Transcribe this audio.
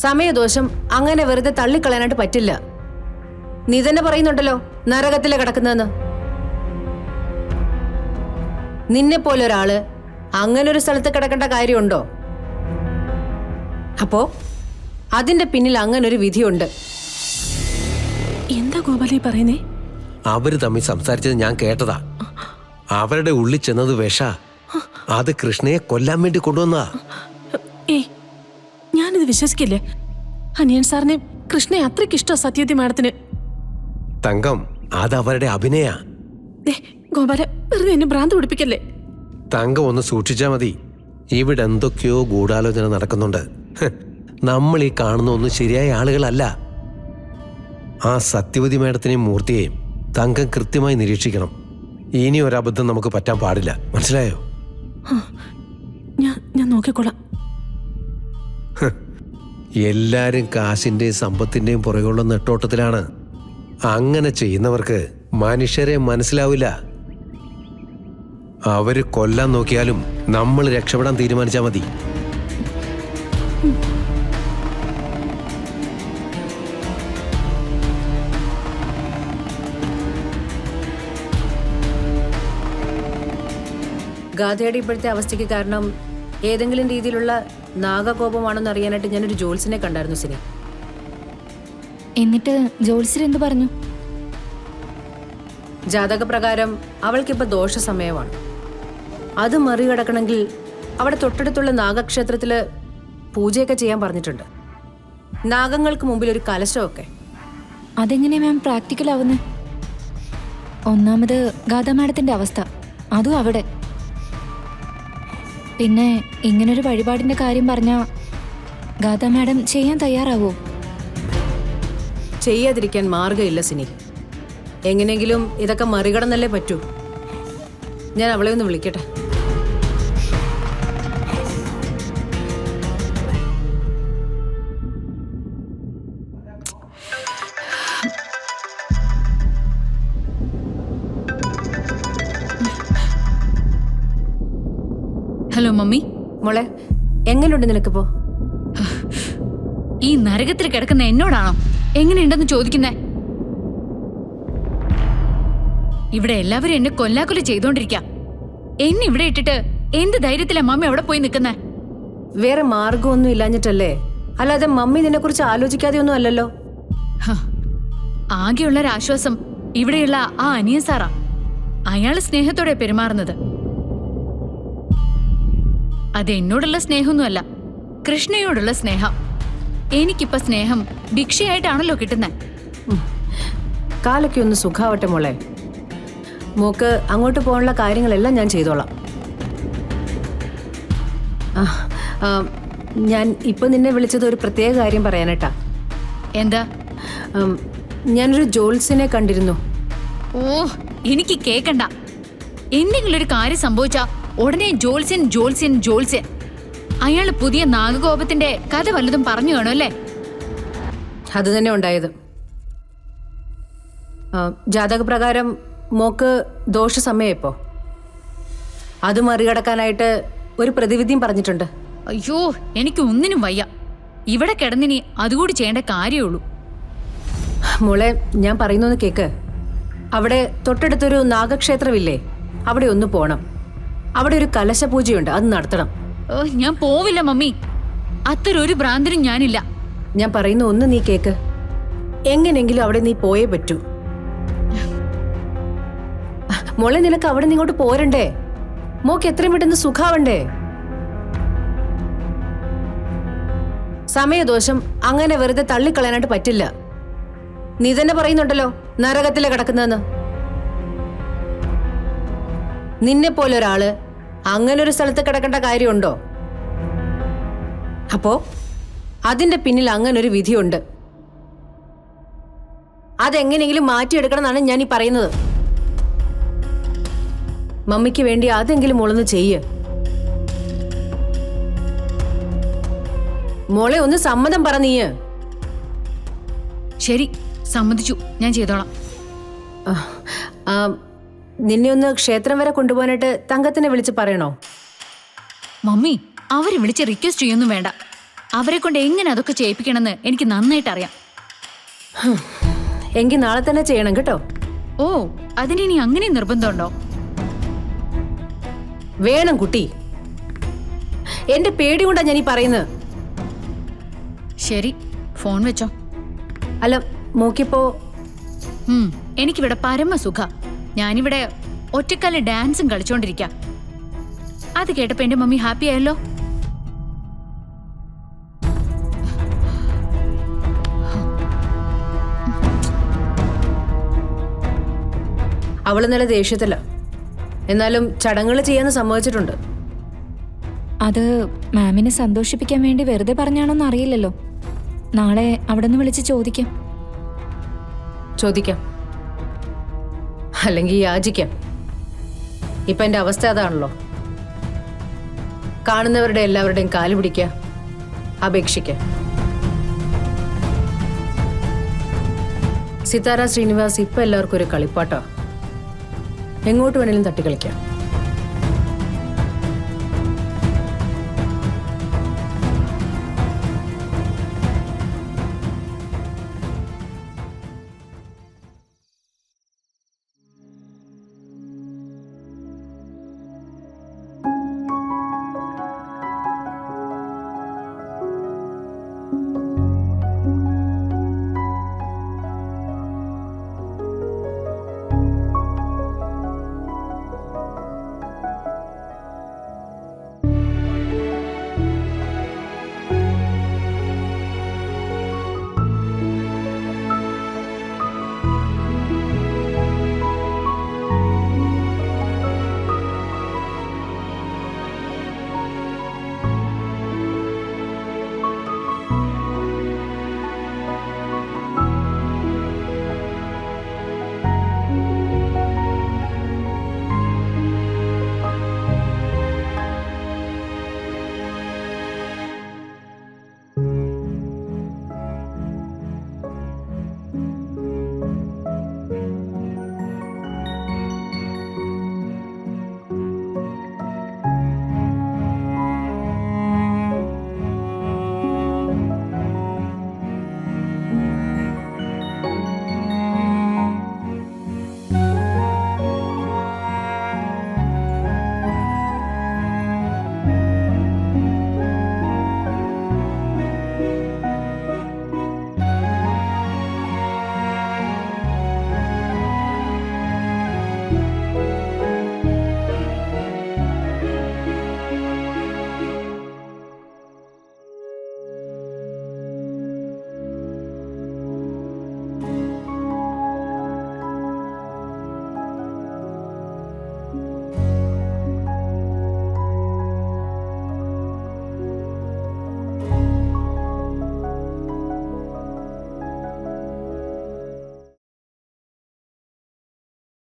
സമയദോഷം അങ്ങനെ വെറുതെ തള്ളിക്കളയാനായിട്ട് പറ്റില്ല. നീ തന്നെ പറയുന്നുണ്ടല്ലോ നരകത്തിലെ കിടക്കുന്നതെന്ന്. നിന്നെ പോലെ ഒരാള് അങ്ങനെ ഒരു സ്ഥലത്ത് കിടക്കേണ്ട കാര്യമുണ്ടോ? അപ്പോ അതിന്റെ പിന്നിൽ അങ്ങനെ ഒരു വിധിയുണ്ട്. എന്താ ഗോപാലി പറയുന്നേ? അവര് തമ്മിൽ സംസാരിച്ചത് ഞാൻ കേട്ടതാ. അവരുടെ ഉള്ളിൽ ചെന്നത് വിഷ. അത് കൃഷ്ണയെ കൊല്ലാൻ വേണ്ടി കൊണ്ടുവന്നാ. ഏയ്, ഞാനിത് വിശ്വസിക്കില്ലേ. അനിയൻ സാറിനെ കൃഷ്ണയെ അത്രയ്ക്ക് ഇഷ്ടോ സത്യവതി മാഡത്തിന്? തങ്കം, അത് അവരുടെ അഭിനയ. ഗോപാല, വെറുതെ എന്നെ ഭ്രാന്ത് പിടിപ്പിക്കല്ലേ. തങ്കം ഒന്ന് സൂക്ഷിച്ചാ മതി. ഇവിടെ എന്തൊക്കെയോ ഗൂഢാലോചന നടക്കുന്നുണ്ട്. നമ്മൾ ഈ കാണുന്ന ഒന്നും ശരിയായ ആളുകളല്ല. ആ സത്യവതി മേഡത്തിനെയും മൂർത്തിയെയും തങ്കം കൃത്യമായി നിരീക്ഷിക്കണം. ഇനി ഒരബദ്ധം നമുക്ക് പറ്റാൻ പാടില്ല. മനസ്സിലായോ? ഞാൻ നോക്കിക്കോളാം. എല്ലാരും കാശിന്റെയും സമ്പത്തിന്റെയും പുറകെയുള്ള നെട്ടോട്ടത്തിലാണ്. അങ്ങനെ ചെയ്യുന്നവർക്ക് മനുഷ്യരെ മനസ്സിലാവില്ല. അവര് കൊല്ലാൻ നോക്കിയാലും നമ്മൾ രക്ഷപ്പെടാൻ തീരുമാനിച്ചാൽ മതി. ഗാഥയുടെ ഇപ്പോഴത്തെ അവസ്ഥയ്ക്ക് കാരണം ഏതെങ്കിലും രീതിയിലുള്ള നാഗകോപമാണെന്ന് അറിയാനായിട്ട് ഞാനൊരു ജോത്സ്യനെ കണ്ടായിരുന്നു സിനി. എന്നിട്ട് ജോത്സ്യർ എന്തു പറഞ്ഞു? ജാതകപ്രകാരം അവൾക്കിപ്പോൾ ദോഷ സമയമാണ്. അത് മറികടക്കണമെങ്കിൽ അവിടെ തൊട്ടടുത്തുള്ള നാഗക്ഷേത്രത്തില് പൂജയൊക്കെ ചെയ്യാൻ പറഞ്ഞിട്ടുണ്ട്. നാഗങ്ങൾക്ക് മുമ്പിൽ ഒരു കലശമൊക്കെ. അതെങ്ങനെ മാം പ്രാക്ടിക്കൽ ആവുന്നേ? ഒന്നാമത് ഗാഥ മാഡത്തിന്റെ അവസ്ഥ, അതും അവിടെ. പിന്നെ ഇങ്ങനൊരു വഴിപാടിന്റെ കാര്യം പറഞ്ഞാ ഗാഥ മാഡം ചെയ്യാൻ തയ്യാറാവോ? ചെയ്യാതിരിക്കാൻ മാർഗമില്ല സിനി. എങ്ങനെയെങ്കിലും ഇതൊക്കെ മറികടന്നല്ലേ പറ്റൂ. ഞാൻ അവളെ ഒന്ന് വിളിക്കട്ടെ. Hello mummy. മോളെ, എങ്ങനെയുണ്ട് നിനക്കിപ്പോ? ഈ നരകത്തിൽ കിടക്കുന്ന എന്നോടാണോ എങ്ങനെയുണ്ടെന്ന് ചോദിക്കുന്നേ? ഇവിടെ എല്ലാവരും എന്നെ കൊല്ലാക്കൊല ചെയ്തോണ്ടിരിക്ക. എന്നെ ഇവിടെ ഇട്ടിട്ട് എന്ത് ധൈര്യത്തിലാ മമ്മി അവിടെ പോയി നിൽക്കുന്നേ? വേറെ മാർഗമൊന്നും ഇല്ലാഞ്ഞിട്ടല്ലേ? അല്ലാതെ മമ്മി നിന്നെ കുറിച്ച് ആലോചിക്കാതെ ഒന്നും അല്ലല്ലോ. ആകെയുള്ളൊരാശ്വാസം ഇവിടെയുള്ള ആ അനിയൻ സാറാ. അയാള് സ്നേഹത്തോടെ പെരുമാറുന്നത്. അത് എന്നോടുള്ള സ്നേഹമൊന്നുമല്ല, കൃഷ്ണയോടുള്ള സ്നേഹം. എനിക്കിപ്പോ സ്നേഹം ഭിക്ഷയായിട്ടാണല്ലോ കിട്ടുന്നേ. കാലൊക്കെ ഒന്ന് സുഖാവട്ടെ മോളെ. മോക്ക് അങ്ങോട്ട് പോകാനുള്ള കാര്യങ്ങളെല്ലാം ഞാൻ ചെയ്തോളാം. ഞാൻ ഇപ്പൊ നിന്നെ വിളിച്ചത് ഒരു പ്രത്യേക കാര്യം പറയാനായിട്ടാ. എന്താ? ഞാനൊരു ജോത്സ്യനെ കണ്ടിരുന്നു. ഓ, എനിക്ക് കേക്കണ്ട. എന്തെങ്കിലും ഒരു കാര്യം സംഭവിച്ചാ ഉടനെ ജോത്സ്യൻ ജോത്സ്യൻ ജോത്സ്യൻ. അയാള് പുതിയ നാഗകോപത്തിന്റെ കഥ വല്ലതും പറഞ്ഞു കാണും അല്ലേ? അത് തന്നെ ഉണ്ടായത്. ജാതകപ്രകാരം മോക്ക് ദോഷ സമയം ഇപ്പോ. അത് മറികടക്കാനായിട്ട് ഒരു പ്രതിവിധിയും പറഞ്ഞിട്ടുണ്ട്. അയ്യോ, എനിക്ക് ഒന്നിനും വയ്യ. ഇവിടെ കിടന്നിനി അതുകൂടി ചെയ്യേണ്ട കാര്യമുള്ളൂ. മോളെ, ഞാൻ പറയുന്നൊന്ന് കേക്ക്. അവിടെ തൊട്ടടുത്തൊരു നാഗക്ഷേത്രമില്ലേ? അവിടെ ഒന്ന് പോണം. അവിടെ ഒരു കലശപൂജയുണ്ട്, അത് നടത്തണം. ഞാൻ പോവില്ല മമ്മി. അത്തരൊരു ഭ്രാന്തനും ഞാനില്ല. ഞാൻ പറയുന്ന ഒന്ന് നീ കേക്ക്. എങ്ങനെങ്കിലും അവിടെ നീ പോയേ പറ്റൂ. മോളെ, നിനക്ക് അവിടെ നിങ്ങോട്ട് പോരണ്ടേ? മോക്ക് എത്രയും പെട്ടെന്ന് സുഖാവണ്ടേ? സമയദോഷം അങ്ങനെ വെറുതെ തള്ളിക്കളയാനായിട്ട് പറ്റില്ല. നീ തന്നെ പറയുന്നുണ്ടല്ലോ നരകത്തിലെ കിടക്കുന്നതെന്ന്. നിന്നെ പോലെ ഒരാള് അങ്ങനെ ഒരു സ്ഥലത്ത് കിടക്കേണ്ട കാര്യമുണ്ടോ? അപ്പോ അതിന്റെ പിന്നിൽ അങ്ങനെ ഒരു വിധിയുണ്ട്. അതെങ്ങനെയെങ്കിലും മാറ്റിയെടുക്കണം എന്നാണ് ഞാൻ ഈ പറയുന്നത്. മമ്മിക്ക് വേണ്ടി അതെങ്കിലും മോളൊന്ന് ചെയ്യ്. മോളെ, ഒന്ന് സമ്മതം പറ നീ. ശരി, സമ്മതിച്ചു, ഞാൻ ചെയ്തോളാം. നിന്നെ ഒന്ന് ക്ഷേത്രം വരെ കൊണ്ടുപോകാനായിട്ട് തങ്കത്തിനെ വിളിച്ച് പറയണോ? മമ്മി, അവരെ വിളിച്ച് റിക്വസ്റ്റ് ചെയ്യൊന്നും വേണ്ട. അവരെ കൊണ്ട് എങ്ങനെ അതൊക്കെ ചെയ്യിപ്പിക്കണമെന്ന് എനിക്ക് നന്നായിട്ട് അറിയാം. എങ്കിൽ നാളെ തന്നെ ചെയ്യണം കേട്ടോ. ഓ, അതിനി അങ്ങനെ നിർബന്ധമുണ്ടോ? വേണം കുട്ടി. എന്റെ പേടി കൊണ്ടാ ഞാൻ ഈ പറയുന്നത്. ശരി, ഫോൺ വെച്ചോ. അല്ല, മോക്കിപ്പോ എനിക്കിവിടെ പരമസുഖ. ഞാനിവിടെ ഒറ്റക്കാല് ഡാൻസും കളിച്ചോണ്ടിരിക്കാം. അത് കേട്ടപ്പോ എന്റെ മമ്മി ഹാപ്പി ആയല്ലോ. അവള് നല്ല ദേഷ്യത്തില്ല. എന്നാലും ചടങ്ങുകൾ ചെയ്യാന്ന് സമ്മതിച്ചിട്ടുണ്ട്. അത് മാമിനെ സന്തോഷിപ്പിക്കാൻ വേണ്ടി വെറുതെ പറഞ്ഞാണോന്ന് അറിയില്ലല്ലോ. നാളെ അവിടെ നിന്ന് വിളിച്ച് ചോദിക്കാം. ചോദിക്കാം, അല്ലെങ്കിൽ യാചിക്കാം. ഇപ്പൊ എന്റെ അവസ്ഥ അതാണല്ലോ. കാണുന്നവരുടെ എല്ലാവരുടെയും കാല് പിടിക്കുക, അപേക്ഷിക്കുക. സിതാര ശ്രീനിവാസ് ഇപ്പൊ എല്ലാവർക്കും ഒരു കളിപ്പാട്ടോ. എങ്ങോട്ട് വേണേലും തട്ടിക്കളിക്കാം.